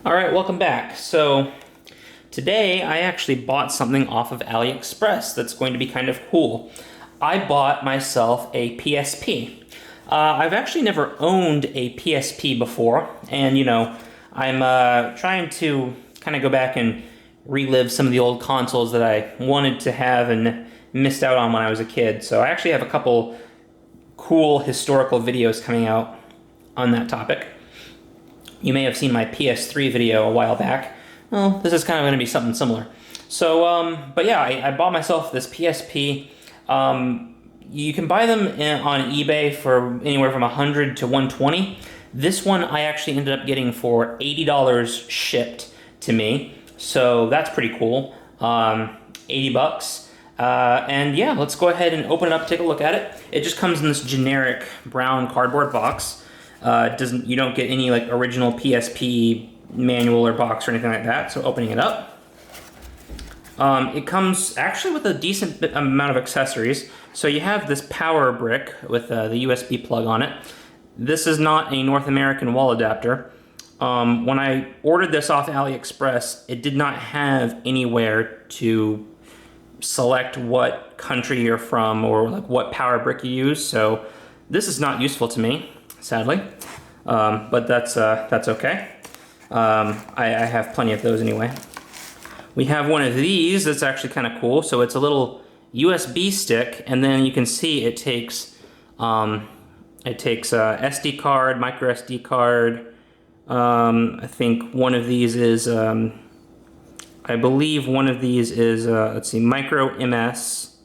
Alright, welcome back. So today I actually bought something off of Aliexpress that's going to be kind of cool. I bought myself a PSP. I've actually never owned a PSP before, and I'm trying to kind of go back and relive some of the old consoles that I wanted to have and missed out on when I was a kid. So I actually have a couple cool historical videos coming out on that topic. You may have seen my PS3 video a while back. Well, this is kind of going to be something similar. So, but yeah, I bought myself this PSP. You can buy them on eBay for anywhere from $100 to $120. This one I actually ended up getting for $80 shipped to me. So that's pretty cool. 80 bucks. And yeah, let's go ahead and open it up, take a look at it. It just comes in this generic brown cardboard box. You don't get any like original PSP manual or box or anything like that, so opening it up. It comes actually with a decent amount of accessories. So you have this power brick with the USB plug on it. This is not a North American wall adapter. When I ordered this off AliExpress, it did not have anywhere to select what country you're from or like what power brick you use, so this is not useful to me, sadly, but that's okay. I have plenty of those anyway. We have one of these that's actually kind of cool. So it's a little USB stick, and then you can see it takes SD card, micro SD card. I think one of these is I believe one of these is let's see, micro MS.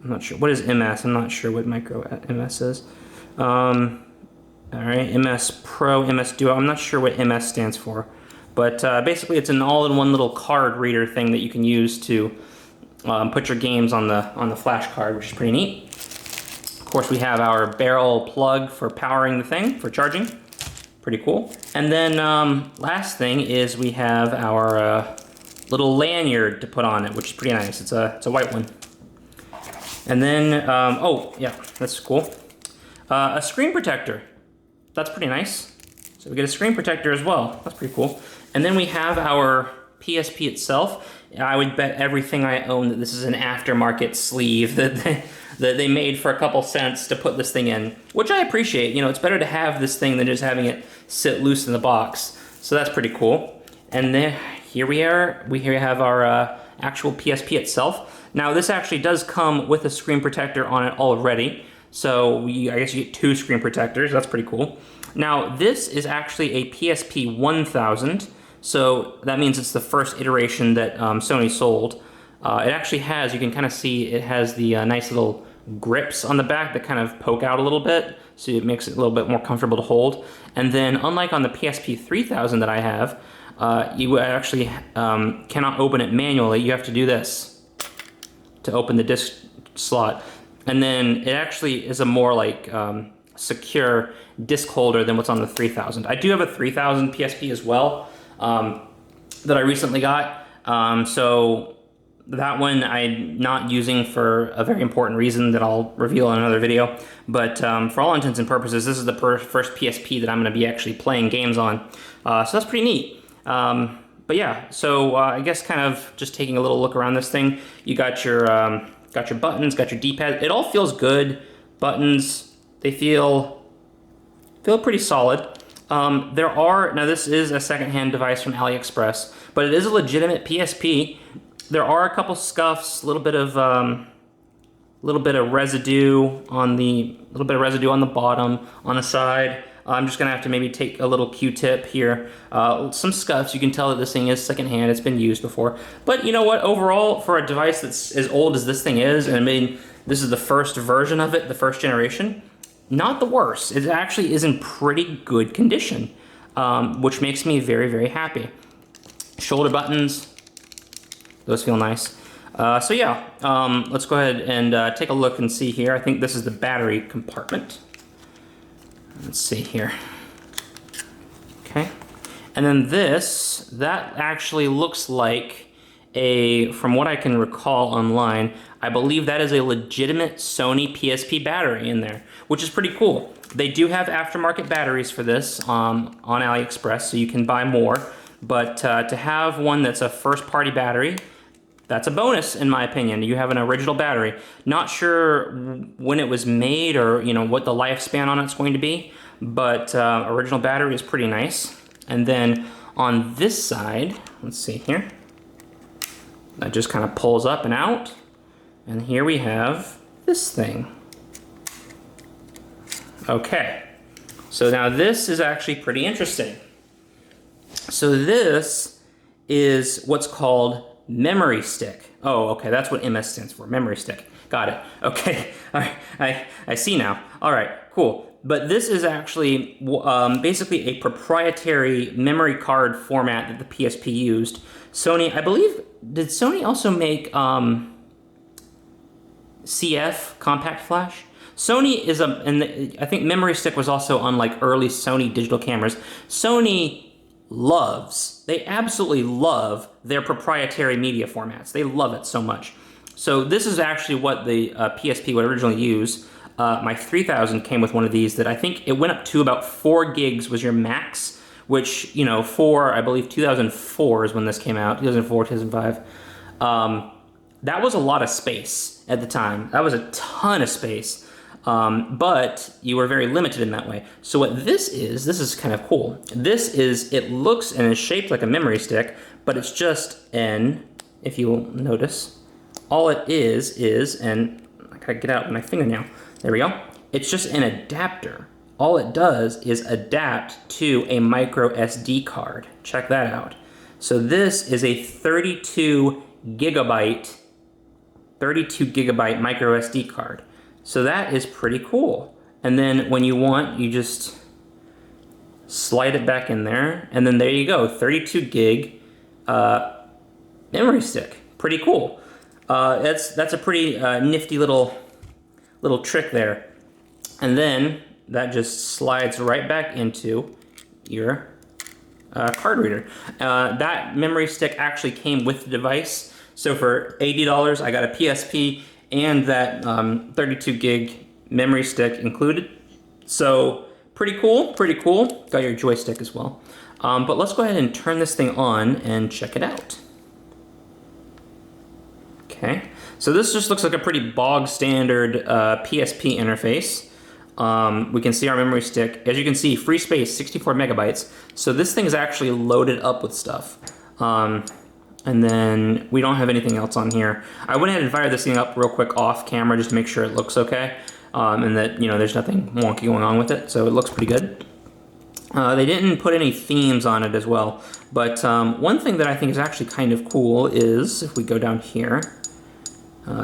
I'm not sure what is MS. I'm not sure what micro MS is. All right, MS Pro, MS Duo. I'm not sure what MS stands for, but basically it's an all-in-one little card reader thing that you can use to put your games on the flash card, which is pretty neat. Of course, we have our barrel plug for powering the thing, for charging. Pretty cool. And then last thing is we have our little lanyard to put on it, which is pretty nice. It's a white one. And then, oh yeah, that's cool. A screen protector. That's pretty nice. So we get a screen protector as well. That's pretty cool. And then we have our PSP itself. I would bet everything I own that this is an aftermarket sleeve that they made for a couple cents to put this thing in, which I appreciate. You know, it's better to have this thing than just having it sit loose in the box. So that's pretty cool. And then here we are. We have our actual PSP itself. Now this actually does come with a screen protector on it already. So I guess you get two screen protectors. That's pretty cool. Now this is actually a PSP 1000. So that means it's the first iteration that Sony sold. It actually has, you can kind of see, it has the nice little grips on the back that kind of poke out a little bit. So it makes it a little bit more comfortable to hold. And then unlike on the PSP 3000 that I have, you actually cannot open it manually. You have to do this to open the disc slot. And then it actually is a more like secure disc holder than what's on the 3000. I do have a 3000 PSP as well that I recently got. So that one I'm not using for a very important reason that I'll reveal in another video. But for all intents and purposes, this is the first PSP that I'm going to be actually playing games on. So that's pretty neat. But yeah, so I guess kind of just taking a little look around this thing. You got your buttons, got your D-pad. It all feels good. Buttons, they feel pretty solid. Now this is a secondhand device from AliExpress, but it is a legitimate PSP. There are a couple scuffs, a little bit of residue on the bottom, on the side. I'm just gonna have to maybe take a little Q-tip here. Some scuffs, you can tell that this thing is secondhand, it's been used before. But you know what, overall, for a device that's as old as this thing is, and I mean, this is the first version of it, the first generation, not the worst. It actually is in pretty good condition, which makes me very, very happy. Shoulder buttons, those feel nice. So yeah, let's go ahead and take a look and see here. I think this is the battery compartment. Let's see here. Okay. And then that actually looks like from what I can recall online, I believe that is a legitimate Sony PSP battery in there, which is pretty cool. They do have aftermarket batteries for this on Aliexpress, so you can buy more. But to have one that's a first-party battery, that's a bonus, in my opinion. You have an original battery. Not sure when it was made or what the lifespan on it's going to be, but original battery is pretty nice. And then on this side, let's see here, that just kind of pulls up and out. And here we have this thing. Okay, so now this is actually pretty interesting. So this is what's called memory stick. Oh, okay, that's what MS stands for, memory stick. Got it. Okay, all right, I see now. All right, cool. But this is actually basically a proprietary memory card format that the PSP used. Sony, I believe, did Sony also make CF, compact flash? Sony is I think memory stick was also on like early Sony digital cameras. Sony they absolutely love their proprietary media formats. They love it so much. So this is actually what the PSP would originally use. My 3000 came with one of these that I think it went up to about 4 gigs was your max, which, I believe 2004 is when this came out, 2004, 2005. That was a lot of space at the time. That was a ton of space. But you were very limited in that way. So what this is kind of cool. It looks and is shaped like a memory stick, but it's just if you will notice, all it is, and I gotta get out my fingernail. There we go. It's just an adapter. All it does is adapt to a micro SD card. Check that out. So this is a 32 gigabyte micro SD card. So that is pretty cool. And then when you want, you just slide it back in there, and then there you go, 32 gig memory stick. Pretty cool. That's a pretty nifty little trick there. And then that just slides right back into your card reader. That memory stick actually came with the device. So for $80, I got a PSP and that 32 gig memory stick included. So pretty cool. Got your joystick as well. But let's go ahead and turn this thing on and check it out. Okay, so this just looks like a pretty bog standard PSP interface. We can see our memory stick. As you can see, free space, 64 megabytes. So this thing is actually loaded up with stuff. And then we don't have anything else on here. I went ahead and fired this thing up real quick off camera just to make sure it looks okay. And that, there's nothing wonky going on with it. So it looks pretty good. They didn't put any themes on it as well. But one thing that I think is actually kind of cool is, if we go down here,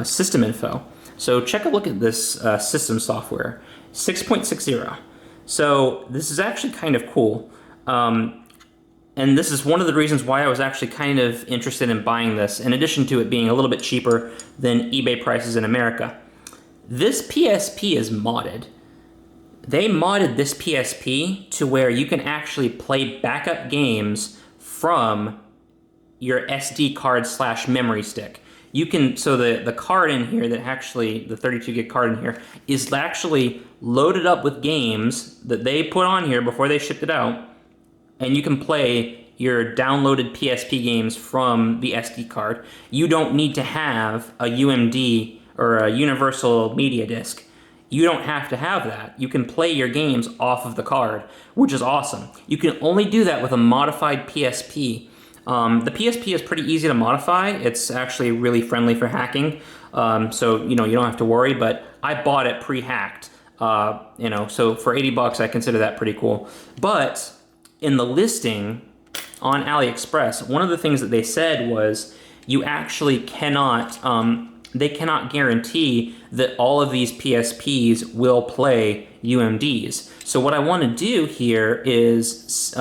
system info. So check a look at this system software, 6.60. So this is actually kind of cool. And this is one of the reasons why I was actually kind of interested in buying this, in addition to it being a little bit cheaper than eBay prices in America. This PSP is modded. They modded this PSP to where you can actually play backup games from your SD card / memory stick. You can, so the card in here that actually, the 32 gig card in here, is actually loaded up with games that they put on here before they shipped it out. And you can play your downloaded PSP games from the SD card. You don't need to have a UMD or a universal media disc. You don't have to have that. You can play your games off of the card, which is awesome. You can only do that with a modified PSP. The PSP is pretty easy to modify. It's actually really friendly for hacking. So, you don't have to worry, but I bought it pre-hacked. So for $80, I consider that pretty cool. But in the listing on AliExpress, one of the things that they said was you actually cannot, they cannot guarantee that all of these PSPs will play UMDs. So what I want to do here is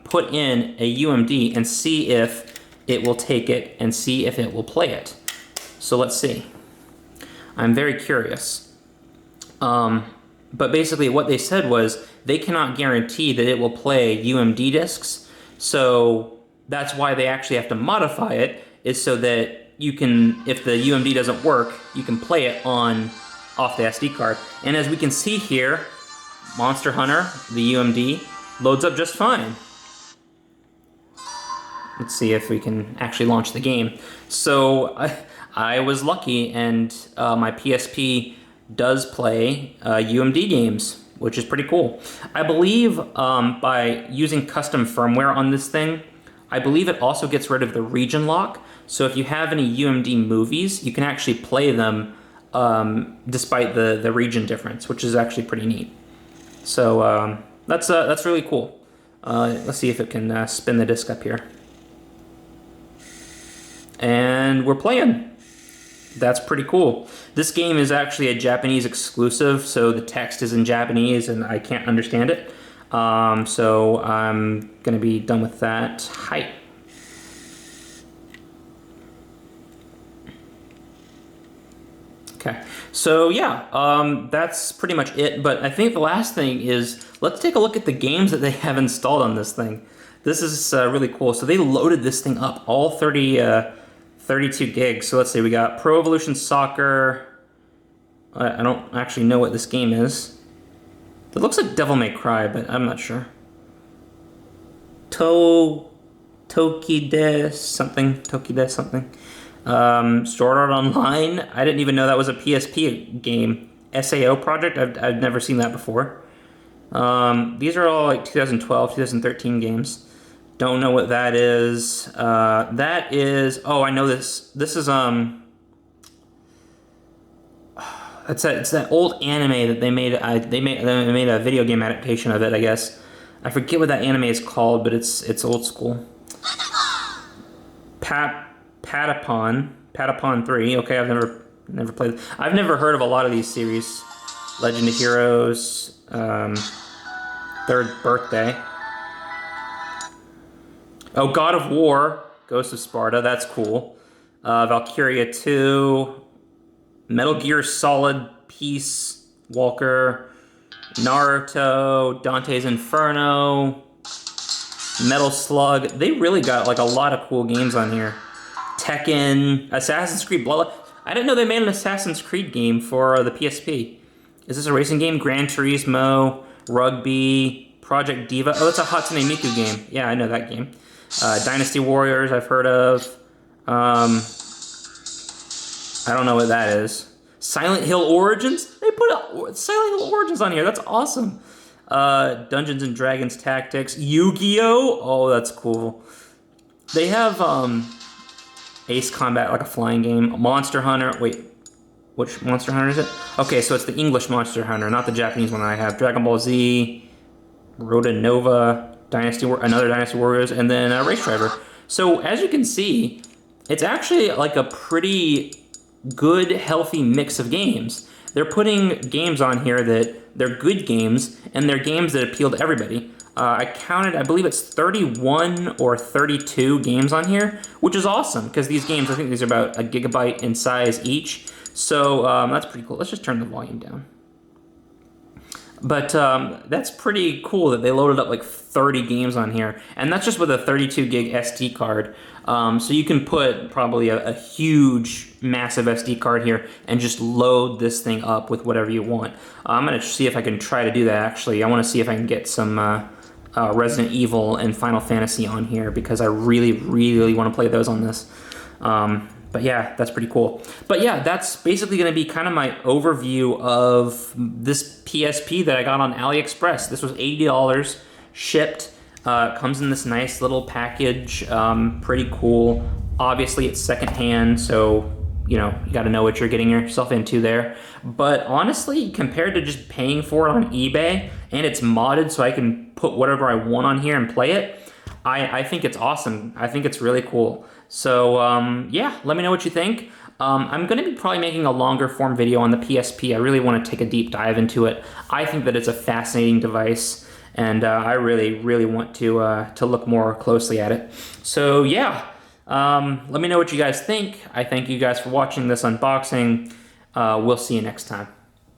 put in a UMD and see if it will take it and see if it will play it. So let's see. I'm very curious. But basically what they said was they cannot guarantee that it will play UMD discs. So that's why they actually have to modify it, is so that you can, if the UMD doesn't work, you can play it off the SD card. And as we can see here, Monster Hunter, the UMD, loads up just fine. Let's see if we can actually launch the game. So I was lucky, and my PSP does play UMD games, which is pretty cool. I believe by using custom firmware on this thing, I believe it also gets rid of the region lock. So if you have any UMD movies, you can actually play them despite the region difference, which is actually pretty neat. So that's really cool. Let's see if it can spin the disc up here. And we're playing. That's pretty cool. This game is actually a Japanese exclusive, so the text is in Japanese and I can't understand it. So I'm gonna be done with that. Hi. Okay, so yeah, that's pretty much it. But I think the last thing is, let's take a look at the games that they have installed on this thing. This is really cool. So they loaded this thing up, all 32 gigs. So let's see, we got Pro Evolution Soccer. I don't actually know what this game is. It looks like Devil May Cry, but I'm not sure. Tokides something. Sword Art Online. I didn't even know that was a PSP game. SAO Project. I've never seen that before. These are all like 2012, 2013 games. Don't know what that is. That is. Oh, I know this. This is It's that old anime that they made. They made a video game adaptation of it, I guess. I forget what that anime is called, but it's old school. Patapon 3. Okay, I've never played. I've never heard of a lot of these series. Legend of Heroes, Third Birthday. Oh, God of War, Ghost of Sparta. That's cool. Valkyria 2. Metal Gear Solid, Peace Walker, Naruto, Dante's Inferno, Metal Slug. They really got like a lot of cool games on here. Tekken, Assassin's Creed Bloodline. I didn't know they made an Assassin's Creed game for the PSP. Is this a racing game? Gran Turismo, Rugby, Project Diva. Oh, that's a Hatsune Miku game. Yeah, I know that game. Dynasty Warriors, I've heard of. I don't know what that is. Silent Hill Origins? They put Silent Hill Origins on here. That's awesome. Dungeons and Dragons Tactics. Yu-Gi-Oh! Oh, that's cool. They have Ace Combat, like a flying game. Monster Hunter. Wait, which Monster Hunter is it? Okay, so it's the English Monster Hunter, not the Japanese one that I have. Dragon Ball Z, Rota Nova, another Dynasty Warriors, and then Race Driver. So as you can see, it's actually like a pretty good, healthy mix of games. They're putting games on here that they're good games, and they're games that appeal to everybody. I counted, I believe it's 31 or 32 games on here, which is awesome, because these games, I think these are about a gigabyte in size each. So that's pretty cool. Let's just turn the volume down. But that's pretty cool that they loaded up like 30 games on here. And that's just with a 32 gig SD card. So you can put probably a huge, massive SD card here and just load this thing up with whatever you want. I'm going to see if I can try to do that, actually. I want to see if I can get some Resident Evil and Final Fantasy on here, because I really, really want to play those on this. But yeah, that's pretty cool. But yeah, that's basically going to be kind of my overview of this PSP that I got on Aliexpress. This was $80 shipped. Comes in this nice little package. Pretty cool. Obviously, it's secondhand, so you know you got to know what you're getting yourself into there. But honestly, compared to just paying for it on eBay, and it's modded so I can put whatever I want on here and play it, I think it's awesome. I think it's really cool. So yeah, let me know what you think. I'm going to be probably making a longer form video on the PSP. I really want to take a deep dive into it. I think that it's a fascinating device, and I really, really want to look more closely at it. So yeah, let me know what you guys think. I thank you guys for watching this unboxing. We'll see you next time.